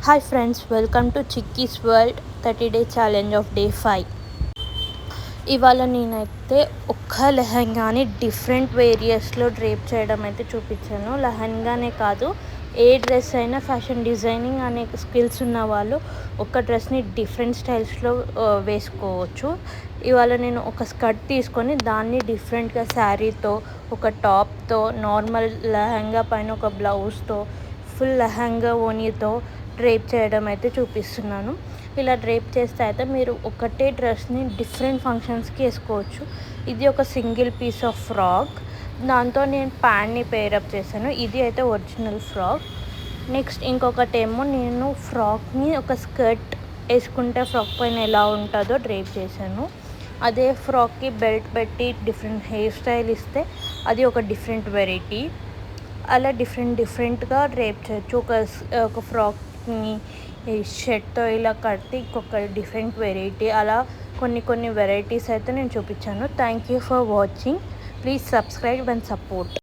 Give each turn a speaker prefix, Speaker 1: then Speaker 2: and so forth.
Speaker 1: Hi friends, welcome to chickies world 30-day challenge of day 5. ఇవాళ నేనైతే ఒక్క లెహంగాని different వేరియస్లో drape చేయడం అయితే చూపించాను. లెహంగానే కాదు, ఏ డ్రెస్ అయినా ఫ్యాషన్ డిజైనింగ్ అనే స్కిల్స్ ఉన్న వాళ్ళు ఒక డ్రెస్ని డిఫరెంట్ స్టైల్స్లో వేసుకోవచ్చు. ఇవాళ నేను ఒక స్కర్ట్ తీసుకొని దాన్ని డిఫరెంట్గా శారీతో, ఒక టాప్తో, నార్మల్ లెహంగా పైన ఒక బ్లౌజ్తో, ఫుల్ లెహంగా ఓనీతో డ్రేప్ చేయడం అయితే చూపిస్తున్నాను. ఇలా డ్రేప్ చేస్తే అయితే మీరు ఒకటే డ్రెస్ని డిఫరెంట్ ఫంక్షన్స్కి వేసుకోవచ్చు. ఇది ఒక సింగిల్ పీస్ ఆఫ్ ఫ్రాక్, దాంతో నేను ప్యాంట్ని పేరప్ చేశాను. ఇది అయితే ఒరిజినల్ ఫ్రాక్. నెక్స్ట్ ఇంకొకటేమో నేను ఫ్రాక్ని ఒక స్కర్ట్ వేసుకుంటే ఫ్రాక్ పైన ఎలా ఉంటుందో డ్రేప్ చేశాను. అదే ఫ్రాక్కి బెల్ట్ పెట్టి డిఫరెంట్ హెయిర్ స్టైల్ ఇస్తే అది ఒక డిఫరెంట్ వెరైటీ. అలా డిఫరెంట్గా డ్రేప్ చేయొచ్చు. ఒక ఫ్రాక్ని షర్ట్తో ఇలా కడితే ఇంకొక డిఫరెంట్ వెరైటీ. అలా కొన్ని వెరైటీస్ అయితే నేను చూపించాను. Thank you for watching. Please subscribe and support.